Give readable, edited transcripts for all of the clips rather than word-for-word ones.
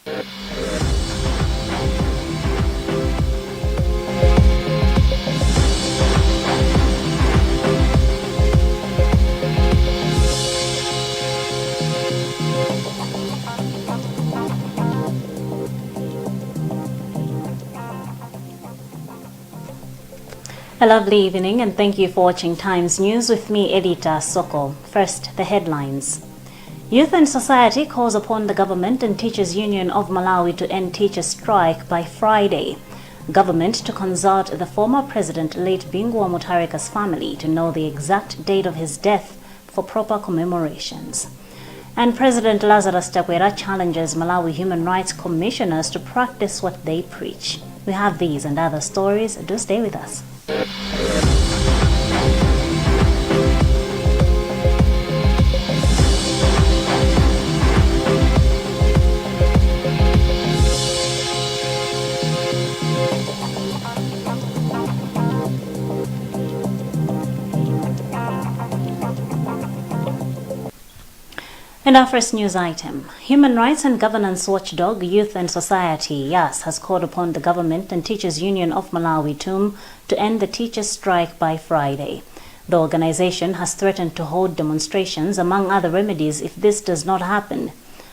A lovely evening and thank you for watching Times News with me, Edita Soko. First, the headlines. Youth and Society calls upon the Government and Teachers Union of Malawi to end teacher strike by Friday. Government to consult the former president, late BINGU'S Mutarika's family to know the exact date of his death for proper commemorations. And President Lazarus Chakwera challenges Malawi human rights commissioners to practice what they preach. We have these and other stories. Do stay with us. And our first news item. Human Rights and Governance watchdog Youth and Society, YAS, has called upon the Government and Teachers Union of Malawi, TUM, to end the teachers' strike by Friday. The organization has threatened to hold demonstrations, among other remedies, if this does not happen.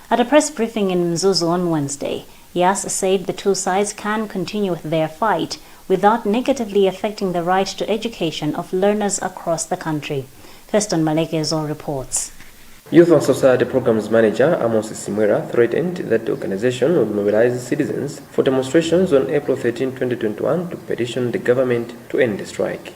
At a press briefing in Mzuzu on Wednesday, YAS said the two sides can continue with their fight without negatively affecting the right to education of learners across the country. Feston Malekezo reports. Youth and Society Programs Manager Amos Simwera threatened that the organization would mobilize citizens for demonstrations on April 13, 2021 to petition the government to end the strike.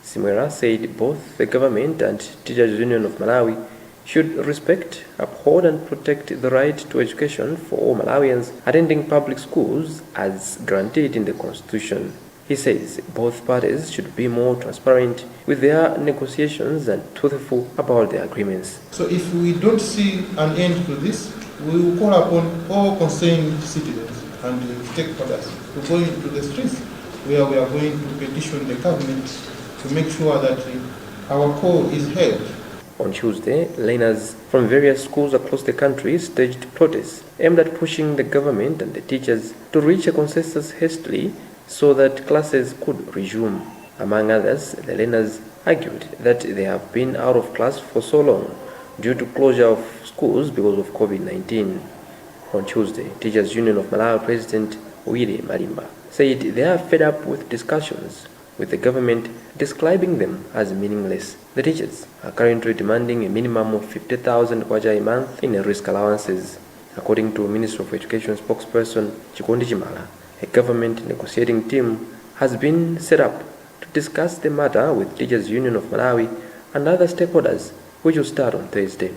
Simwera said both the government and Teachers Union of Malawi should respect, uphold and protect the right to education for all Malawians attending public schools as guaranteed in the Constitution. He says both parties should be more transparent with their negotiations and truthful about their agreements. So if we don't see an end to this, we will call upon all concerned citizens and stakeholders to go into the streets where we are going to petition the government to make sure that our call is heard. On Tuesday, learners from various schools across the country staged protests aimed at pushing the government and the teachers to reach a consensus hastily so that classes could resume. Among others, the learners argued that they have been out of class for so long due to closure of schools because of COVID-19. On Tuesday, Teachers Union of Malawi President Wili Malimba said they are fed up with discussions with the government describing them as meaningless. The teachers are currently demanding a minimum of 50,000 kwacha a month in risk allowances. According to Minister of Education spokesperson Chikondijimala, a government negotiating team has been set up to discuss the matter with Teachers Union of Malawi and other stakeholders, which will start on Thursday.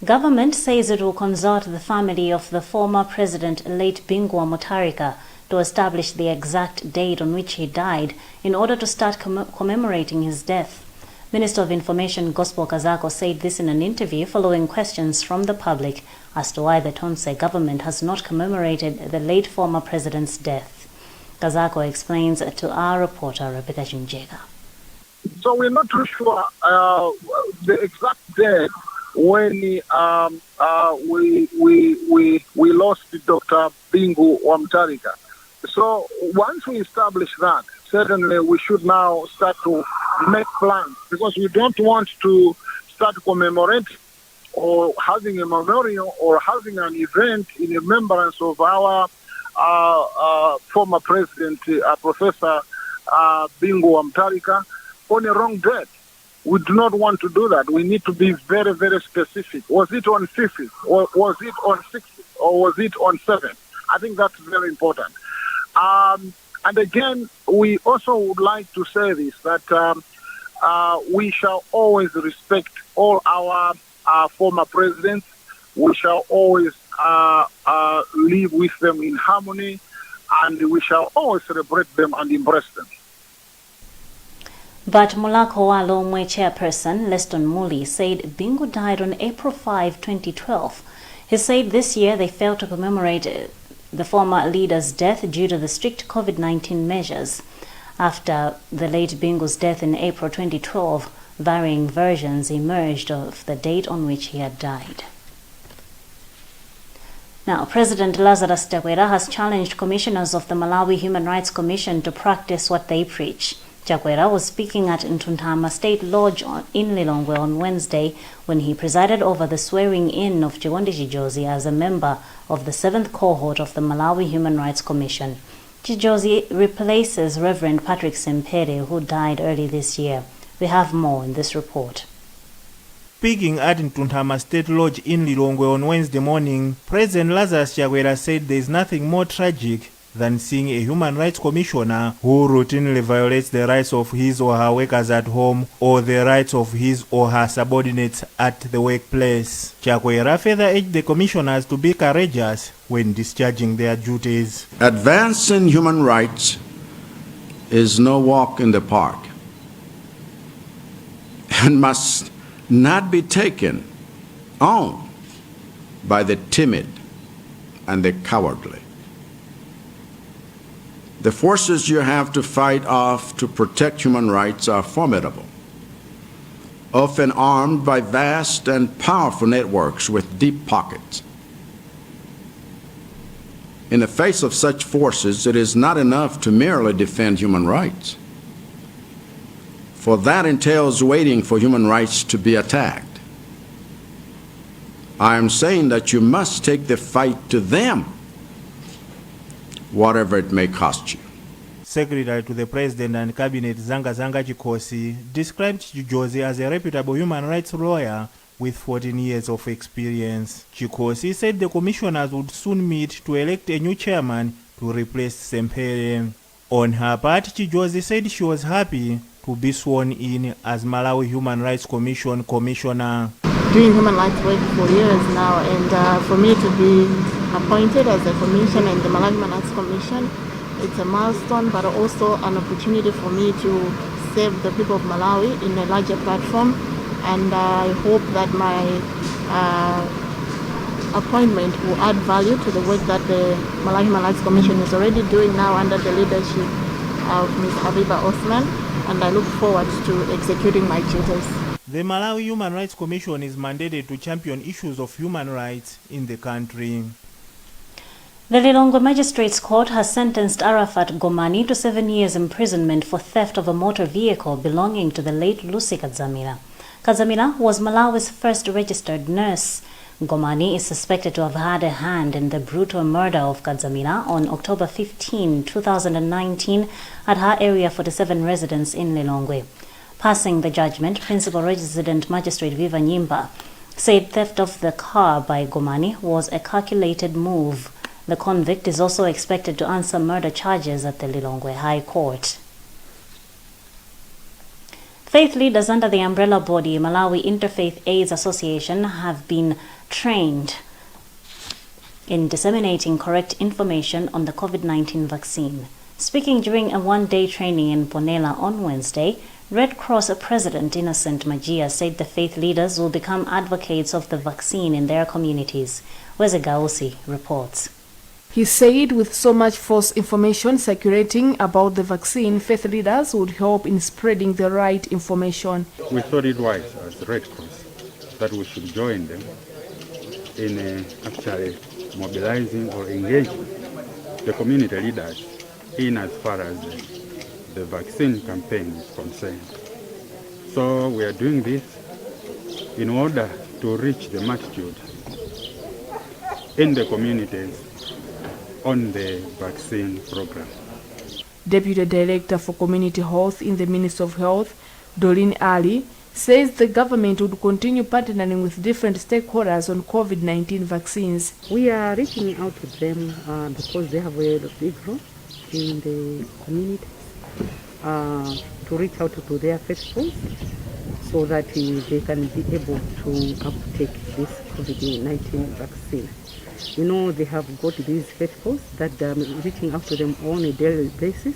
Government says it will consult the family of the former president, late BINGU'S Mutarika, to establish the exact date on which he died in order to start commemorating his death. Minister of Information Gospel Kazako said this in an interview following questions from the public as to why the Tonse government has not commemorated the late former president's death. Kazako explains to our reporter Rebecca Jinjega. So we're not too sure the exact date when we lost Dr. BINGU'S Mutarika. So once we establish that, certainly we should now start to make plans, because we don't want to start commemorating or having a memorial or having an event in remembrance of our former president, Professor BINGU'S Mutarika, on a wrong date. We do not want to do that. We need to be very, very specific. Was it on 5th, or was it on 6th, or was it on 7th? I think that's very important. And again, we also would like to say this, that we shall always respect all our former presidents. We shall always live with them in harmony, and we shall always celebrate them and embrace them. But Mulako Walomwe chairperson Leston Muli said BINGU died on April 5, 2012. He said this year they failed to commemorate the former leader's death due to the strict COVID-19 measures. After the late BINGU'S death in April 2012, varying versions emerged of the date on which he had died. Now, President Lazarus Chakwera has challenged commissioners of the Malawi Human Rights Commission to practice what they preach. Chakwera was speaking at Ntuntama State Lodge in Lilongwe on Wednesday when he presided over the swearing-in of Chikondi Chijozi as a member of the 7th cohort of the Malawi Human Rights Commission. Chijozi replaces Reverend Patrick Sempere, who died early this year. We have more in this report. Speaking at Ntuntama State Lodge in Lilongwe on Wednesday morning, President Lazarus Chakwera said there is nothing more tragic than seeing a human rights commissioner who routinely violates the rights of his or her workers at home or the rights of his or her subordinates at the workplace. Chakwera further urged the commissioners to be courageous when discharging their duties. Advancing human rights is no walk in the park and must not be taken on by the timid and the cowardly. The forces you have to fight off to protect human rights are formidable, often armed by vast and powerful networks with deep pockets. In the face of such forces, it is not enough to merely defend human rights, for that entails waiting for human rights to be attacked. I am saying that you must take the fight to them, whatever it may cost you. Secretary to the President and Cabinet Zanga Chikosi described Chijozi as a reputable human rights lawyer with 14 years of experience. Chikosi said the commissioners would soon meet to elect a new chairman to replace Sempere. On her part, Chijozi said she was happy to be sworn in as Malawi Human Rights Commission Commissioner. Doing human rights work for years now, and for me to be appointed as a commissioner in the Malawi Human Rights Commission, it's a milestone, but also an opportunity for me to serve the people of Malawi in a larger platform. And I hope that my appointment will add value to the work that the Malawi Human Rights Commission is already doing now under the leadership of Ms. Habiba Osman, and I look forward to executing my duties. The Malawi Human Rights Commission is mandated to champion issues of human rights in the country. The Lilongwe Magistrates Court has sentenced Arafat Gomani to 7 years imprisonment for theft of a motor vehicle belonging to the late Lucy Kadzamira. Kadzamira was Malawi's first registered nurse. Gomani is suspected to have had a hand in the brutal murder of Kadzamira on October 15, 2019 at her Area 47 residence in Lilongwe. Passing the judgment, Principal Resident Magistrate Viva Nyimba said theft of the car by Gomani was a calculated move. The convict is also expected to answer murder charges at the Lilongwe High Court. Faith leaders under the umbrella body Malawi Interfaith AIDS Association have been trained in disseminating correct information on the COVID-19 vaccine. Speaking during a one-day training in Ponela on Wednesday, Red Cross President Innocent Magia said the faith leaders will become advocates of the vaccine in their communities. Wezegausi reports. He said with so much false information circulating about the vaccine, faith leaders would help in spreading the right information. We thought it wise as Red Cross that we should join them in actually mobilizing or engaging the community leaders in as far as the vaccine campaign is concerned. So we are doing this in order to reach the multitude in the communities on the vaccine program. Deputy Director for Community Health in the Ministry of Health, Doreen Ali, says the government would continue partnering with different stakeholders on COVID-19 vaccines. We are reaching out to them because they have a big role in the community to reach out to their faithfuls so that they can be able to uptake this COVID-19 vaccine. You know, they have got these faithfuls that are reaching out to them on a daily basis,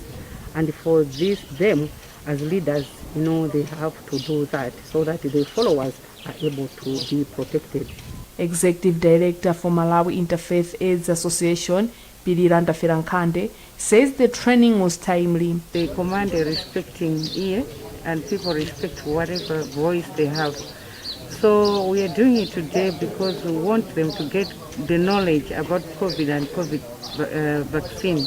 and for them as leaders, you know, they have to do that so that the followers are able to be protected. Executive Director for Malawi Interfaith AIDS Association, Piliranda Ferankande, says the training was timely. They command a respecting ear, and people respect whatever voice they have. So we are doing it today because we want them to get the knowledge about COVID and COVID vaccine,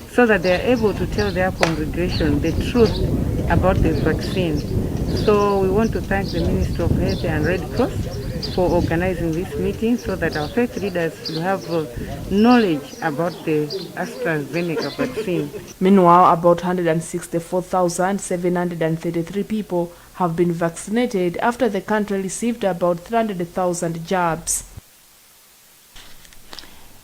so that they are able to tell their congregation the truth about the vaccine. So we want to thank the Ministry of Health and Red Cross for organizing this meeting, so that our faith leaders will have knowledge about the AstraZeneca vaccine. Meanwhile, about 164,733 people have been vaccinated after the country received about 300,000 jabs.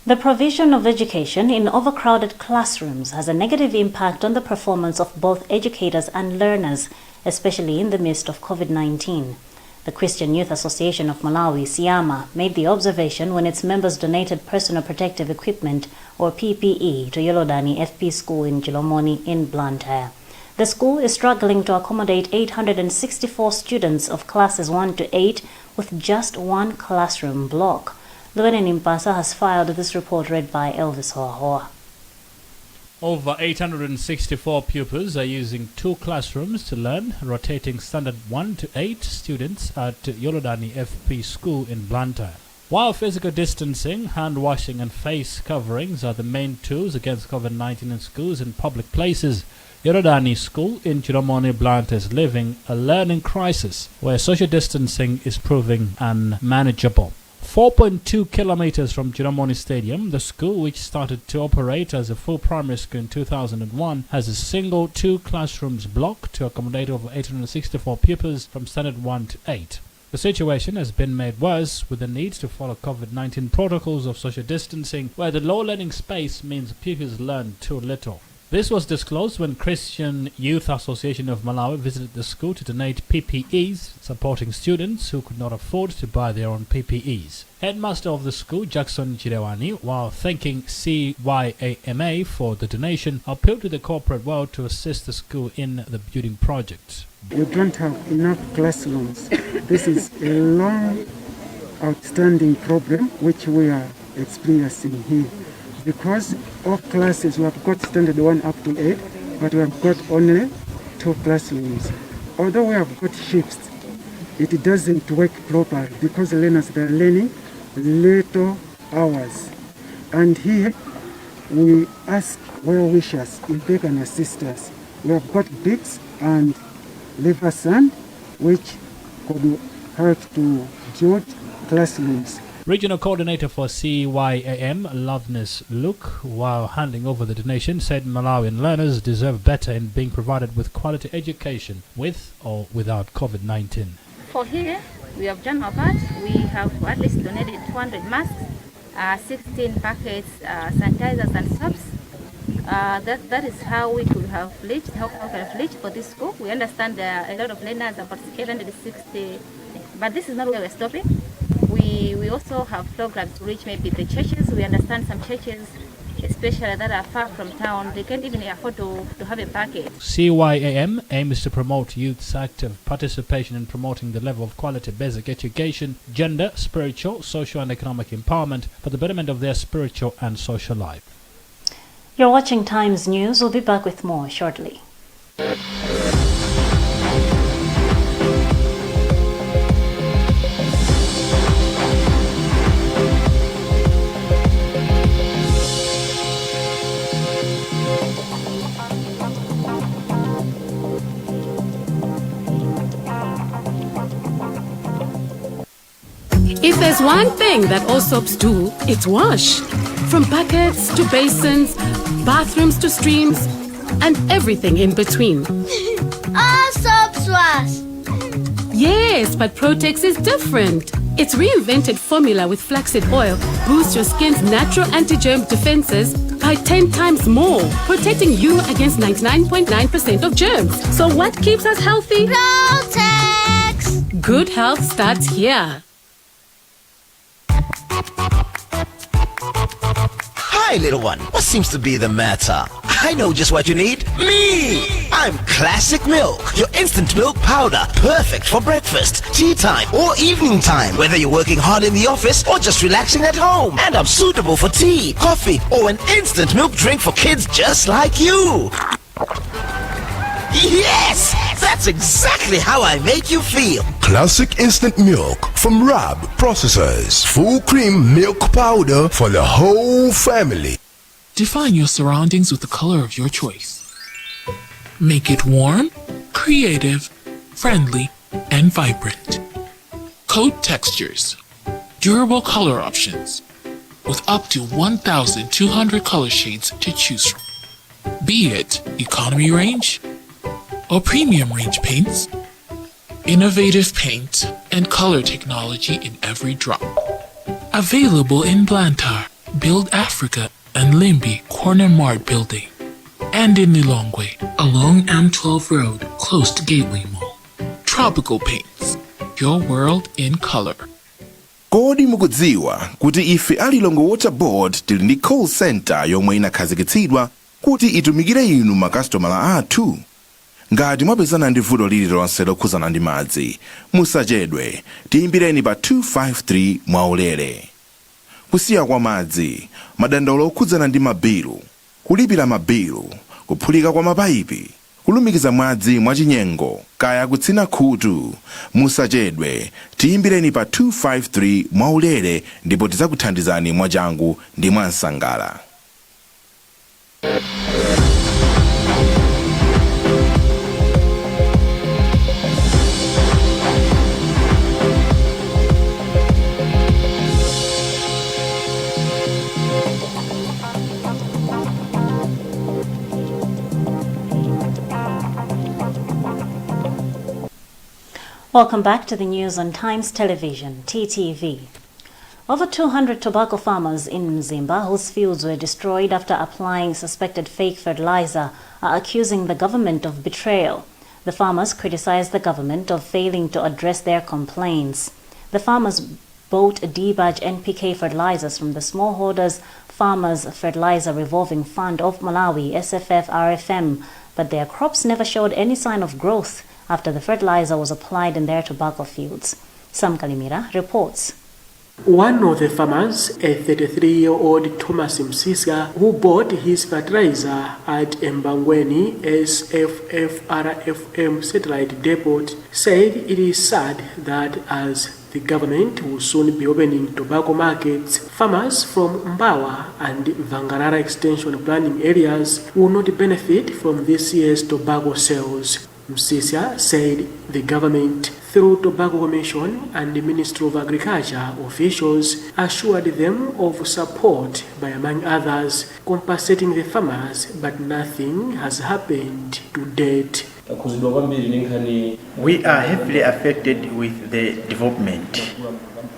The provision of education in overcrowded classrooms has a negative impact on the performance of both educators and learners, especially in the midst of COVID-19. The Christian Youth Association of Malawi, SIAMA, made the observation when its members donated personal protective equipment, or PPE, to Yolodani FP School in Chilomoni in Blantyre. The school is struggling to accommodate 864 students of classes 1 to 8 with just one classroom block. Luenen Impasa has filed this report read by Elvis Hoahoa. Over 864 pupils are using 2 classrooms to learn, rotating standard 1 to 8 students at Yolodani FP School in Blantyre. While physical distancing, hand washing and face coverings are the main tools against COVID-19 in schools and public places, Yolodani School in Chilomoni Blantyre is living a learning crisis where social distancing is proving unmanageable. 4.2 kilometers from Chilomoni Stadium, the school, which started to operate as a full primary school in 2001, has a single 2 classrooms block to accommodate over 864 pupils from standard 1 to 8. The situation has been made worse with the need to follow COVID-19 protocols of social distancing, where the low learning space means pupils learn too little. This was disclosed when Christian Youth Association of Malawi visited the school to donate PPEs, supporting students who could not afford to buy their own PPEs. Headmaster of the school, Jackson Chirewani, while thanking CYAMA for the donation, appealed to the corporate world to assist the school in the building project. We don't have enough classrooms. This is a long, outstanding problem which we are experiencing here. Because all classes, we have got standard 1 up to 8, but we have got only 2 classrooms. Although we have got shifts, it doesn't work properly because the learners are learning little hours. And here we ask well wishers if they can assist us. We have got bricks and liver sand, which could help to build classrooms. Regional Coordinator for CYAM, Loveness Luke, while handing over the donation, said Malawian learners deserve better in being provided with quality education, with or without COVID-19. For here, we have done our part. We have at least donated 200 masks, 16 packets, sanitizers and soaps. That is how we could have reached, how we can have reached for this school. We understand there are a lot of learners, about 860, but this is not where we're stopping. We also have programs to reach maybe the churches. We understand some churches, especially that are far from town, they can't even afford to have a package. CYAM aims to promote youth's active participation in promoting the level of quality basic education, gender, spiritual, social and economic empowerment for the betterment of their spiritual and social life. You're watching Times News. We'll be back with more shortly. If there's one thing that all soaps do, it's wash. From buckets to basins, bathrooms to streams, and everything in between. All soaps wash. Yes, but Protex is different. Its reinvented formula with flaxseed oil boosts your skin's natural anti-germ defenses by 10 times more, protecting you against 99.9% of germs. So what keeps us healthy? Protex! Good health starts here. Hi, little one. What seems to be the matter? I know just what you need. Me! I'm Classic Milk, your instant milk powder. Perfect for breakfast, tea time, or evening time. Whether you're working hard in the office or just relaxing at home. And I'm suitable for tea, coffee, or an instant milk drink for kids just like you. Yes! That's exactly how I make you feel. classic instant milk from Rab Processors. Full cream milk powder for the whole family. Define your surroundings with the color of your choice. Make it warm, creative, friendly, and vibrant. Coat textures, durable color options, with up to 1,200 color shades to choose from. Be it economy range or premium range paints, innovative paint and color technology in every drop. Available in Blantyre, Build Africa, and Limby Corner Mart Building, and in Lilongwe along M12 Road close to Gateway Mall. Tropical Paints, your world in color. Kodi mukudziwa kuti ife alilongo water board tili ndi call center yomwe inakhazikitsidwa kuti itumikire inu makasitomala athu. Ngati mwapezana ndi vuto lililonse lokhuzana ndi madzi, musachedwe, tiyimbireni pa 253 mwaulere. Kusiya kwa madzi, madandaulo okhudzana ndi mabilu, kulipira mabilu, kuphulika kwa mapayipi, kulumikiza madzi mwachinyengo, kaya kutsina khutu, musachedwe, tiyimbireni pa 253 mwaulere ndipo tidzakuthandizani mwachangu ndi mwansangala. Welcome back to the news on Times Television, TTV. Over 200 tobacco farmers in Mzimba, whose fields were destroyed after applying suspected fake fertilizer, are accusing the government of betrayal. The farmers criticize the government of failing to address their complaints. The farmers bought D-Badge NPK fertilizers from the Smallholders Farmers Fertilizer Revolving Fund of Malawi, SFF-RFM, but their crops never showed any sign of growth after the fertilizer was applied in their tobacco fields. Sam Kalimira reports. One of the farmers, a 33-year-old Thomas Msisa, who bought his fertilizer at Mbangweni SFF-RFM satellite depot, said it is sad that as the government will soon be opening tobacco markets, farmers from Mibawa and Vangarara extension planning areas will not benefit from this year's tobacco sales. Msisa said the government, through Tobacco Commission and the Ministry of Agriculture officials, assured them of support by, among others, compensating the farmers, but nothing has happened to date. We are heavily affected with the development.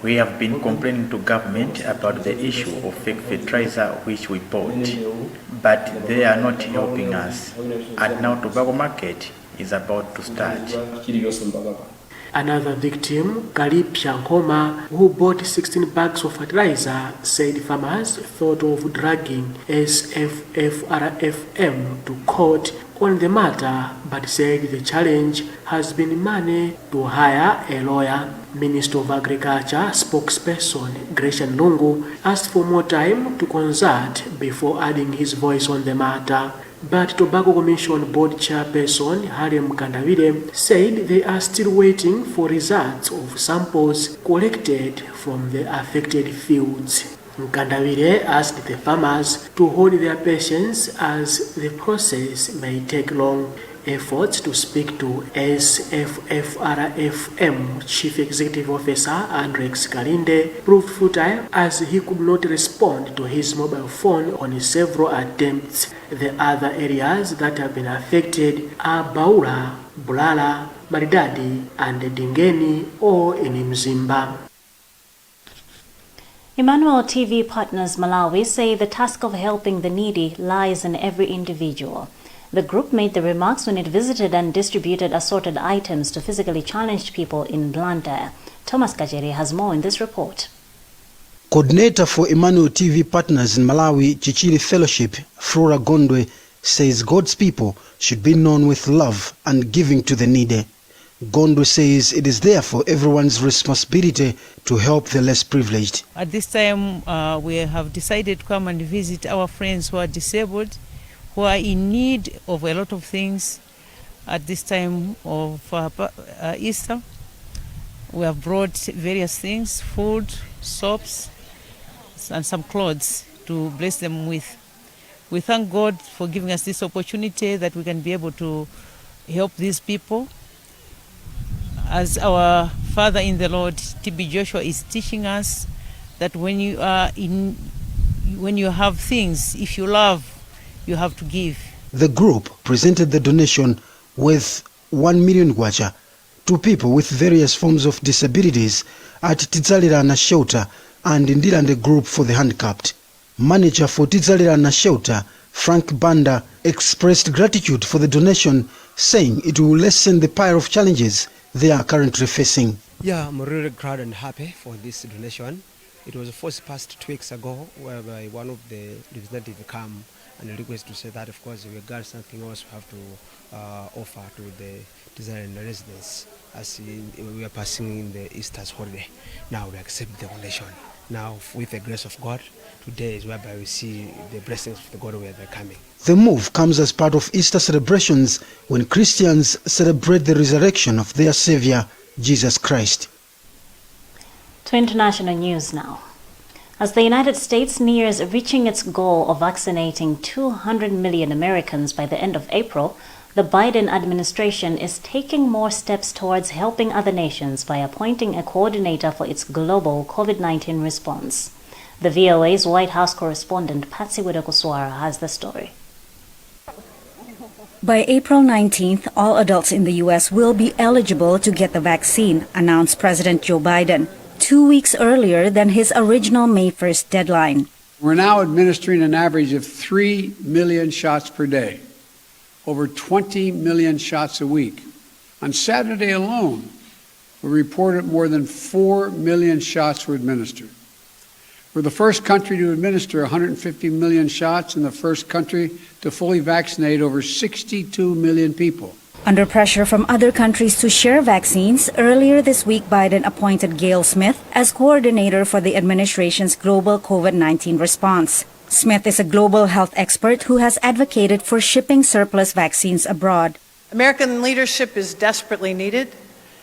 We have been complaining to government about the issue of fake fertilizer which we bought, but they are not helping us. And now tobacco market is about to start. Another victim, Kalipia Nkoma, who bought 16 bags of fertilizer, said farmers thought of dragging SFF-RFM to court on the matter, but said the challenge has been money to hire a lawyer. Minister of Agriculture spokesperson Gresham Lungu asked for more time to consult before adding his voice on the matter. But Tobacco Commission Board Chairperson Harem Kandavire said they are still waiting for results of samples collected from the affected fields. Kandavire asked the farmers to hold their patience as the process may take long. Efforts to speak to SFF-RFM Chief Executive Officer Andrex Kalinde proved futile as he could not respond to his mobile phone on several attempts. The other areas that have been affected are Baura, Bulala, Maridadi, and Dingeni, all in Mzimba. Emmanuel TV Partners Malawi say the task of helping the needy lies in every individual. The group made the remarks when it visited and distributed assorted items to physically challenged people in Blantyre. Thomas Kajere has more in this report. Coordinator for Emmanuel TV Partners in Malawi, Chichili Fellowship, Flora Gondwe, says God's people should be known with love and giving to the needy. Gondwe says it is therefore everyone's responsibility to help the less privileged. At this time, we have decided to come and visit our friends who are disabled, who are in need of a lot of things at this time of Easter. We have brought various things, food, soaps, and some clothes to bless them with. We thank God for giving us this opportunity that we can be able to help these people. As our Father in the Lord, T.B. Joshua, is teaching us that when you have things, if you love, you have to give. The group presented the donation with 1 million kwacha to people with various forms of disabilities at Titsalirana Shelter and Ndilande Group for the Handicapped. Manager for Titsalirana Shelter, Frank Banda, expressed gratitude for the donation, saying it will lessen the pile of challenges they are currently facing. Yeah, I'm really glad and happy for this donation. It was first passed 2 weeks ago, whereby one of the representatives come and request to say that, of course, we got something else we have to offer to the Tizarana residents as we are passing in the Easter's holiday. Now we accept the donation. Now, with the grace of God, today is whereby we see the blessings of the God where they're coming. The move comes as part of Easter celebrations when Christians celebrate the resurrection of their Savior, Jesus Christ. To international news now. As the United States nears reaching its goal of vaccinating 200 million Americans by the end of April, the Biden administration is taking more steps towards helping other nations by appointing a coordinator for its global COVID-19 response. The VOA's White House correspondent Patsy Widakuswara has the story. By April 19th, all adults in the U.S. will be eligible to get the vaccine, announced President Joe Biden, 2 weeks earlier than his original May 1st deadline. We're now administering an average of 3 million shots per day, over 20 million shots a week. On Saturday alone, we reported more than 4 million shots were administered. We're the first country to administer 150 million shots and the first country to fully vaccinate over 62 million people. Under pressure from other countries to share vaccines, earlier this week Biden appointed Gail Smith as coordinator for the administration's global COVID-19 response. Smith is a global health expert who has advocated for shipping surplus vaccines abroad. American leadership is desperately needed,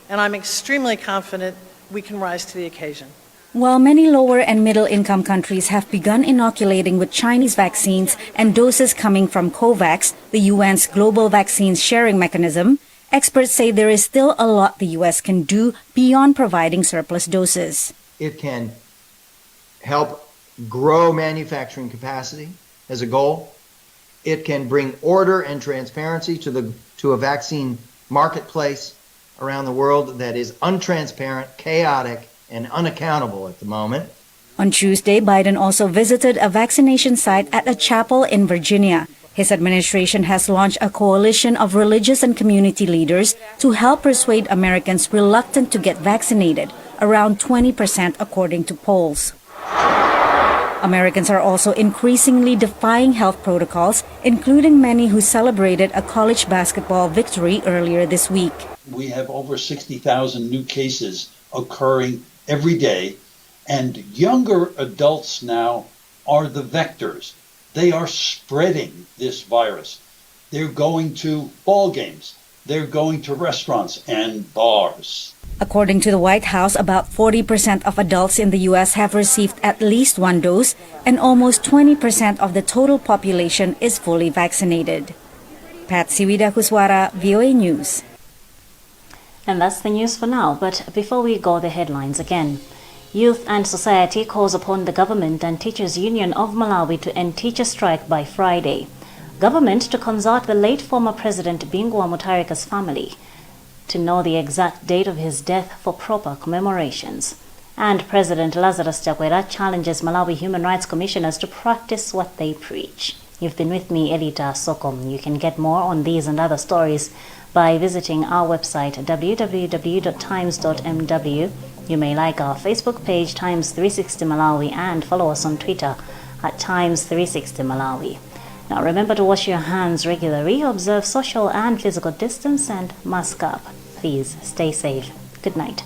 and I'm extremely confident we can rise to the occasion. While many lower and middle income countries have begun inoculating with Chinese vaccines and doses coming from COVAX, the UN's global vaccines sharing mechanism, experts say there is still a lot the US can do beyond providing surplus doses. It can help grow manufacturing capacity as a goal. It can bring order and transparency to a vaccine marketplace around the world that is untransparent, chaotic, and unaccountable at the moment. On Tuesday, Biden also visited a vaccination site at a chapel in Virginia. His administration has launched a coalition of religious and community leaders to help persuade Americans reluctant to get vaccinated, around 20% according to polls. Americans are also increasingly defying health protocols, including many who celebrated a college basketball victory earlier this week. We have over 60,000 new cases occurring every day, and younger adults now are the vectors. They are spreading this virus. They're going to ball games. They're going to restaurants and bars. According to the White House, about 40% of adults in the U.S. have received at least one dose, and almost 20% of the total population is fully vaccinated. Patsy Widakuswara, VOA News. And that's the news for now, but before we go, the headlines again. Youth and Society calls upon the government and Teachers Union of Malawi to end teacher strike by Friday. Government to consult the late former President BINGU'S family to know the exact date of his death for proper commemorations. And President Lazarus Chakwera challenges Malawi human rights commissioners to practice what they preach. You've been with me, Elita Sokom. You can get more on these and other stories by visiting our website www.times.mw. You may like our Facebook page Times 360 Malawi and follow us on Twitter at Times 360 Malawi. Now remember to wash your hands regularly, observe social and physical distance, and mask up. Please stay safe. Good night.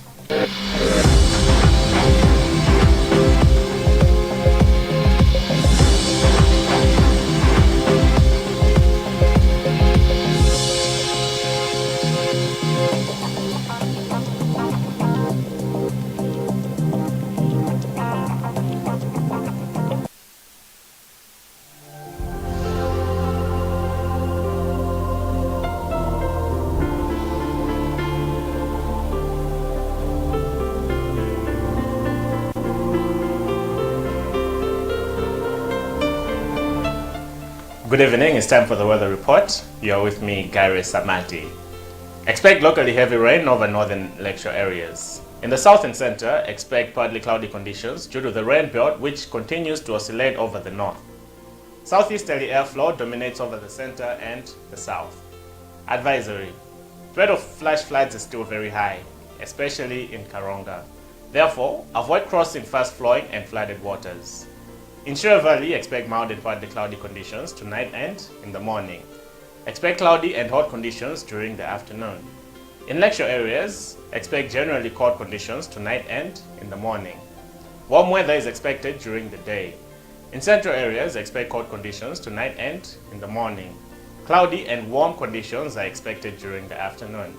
Good evening, it's time for the weather report. You're with me, Gary Samati. Expect locally heavy rain over northern lakeshore areas. In the south and center, expect partly cloudy conditions due to the rain belt which continues to oscillate over the north. Southeasterly airflow dominates over the center and the south. Advisory. Threat of flash floods is still very high, especially in Karonga. Therefore, avoid crossing fast-flowing and flooded waters. In Shire Valley, expect mild and partly cloudy conditions tonight and in the morning. Expect cloudy and hot conditions during the afternoon. In lakeshore areas, expect generally cold conditions tonight and in the morning. Warm weather is expected during the day. In central areas, expect cold conditions tonight and in the morning. Cloudy and warm conditions are expected during the afternoon.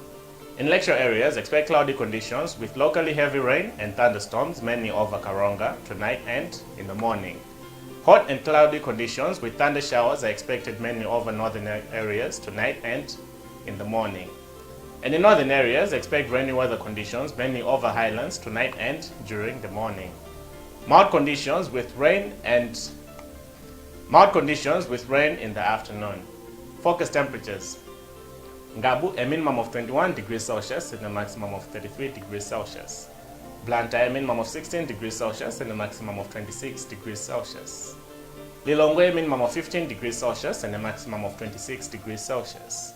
In lakeshore areas, expect cloudy conditions with locally heavy rain and thunderstorms mainly over Karonga tonight and in the morning. Hot and cloudy conditions with thunder showers are expected mainly over northern areas tonight and in the morning. And in northern areas, expect rainy weather conditions mainly over highlands tonight and during the morning. Mild conditions with rain in the afternoon. Focus temperatures. Ngabu, a minimum of 21 degrees Celsius and a maximum of 33 degrees Celsius. Blantyre, a minimum of 16 degrees Celsius and a maximum of 26 degrees Celsius. Lilongwe, a minimum of 15 degrees Celsius and a maximum of 26 degrees Celsius.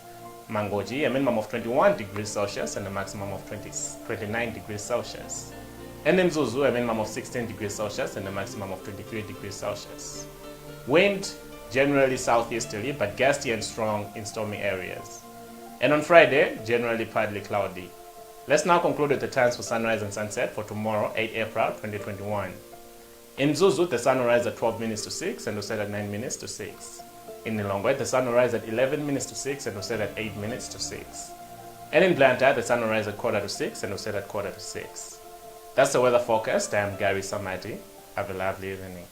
Mangoji, a minimum of 21 degrees Celsius and a maximum of 29 degrees Celsius. And Mzuzu, a minimum of 16 degrees Celsius and a maximum of 23 degrees Celsius. Wind, generally southeasterly but gusty and strong in stormy areas. And on Friday, generally partly cloudy. Let's now conclude with the times for sunrise and sunset for tomorrow, 8 April 2021. In Mzuzu, the sun will rise at 12 minutes to 6 and will set at 9 minutes to 6. In Nilongwe, the sun will rise at 11 minutes to 6 and will set at 8 minutes to 6. And in Blantyre, the sun will rise at 5:45 and will set at 5:45. That's the weather forecast. I am Gary Samati. Have a lovely evening.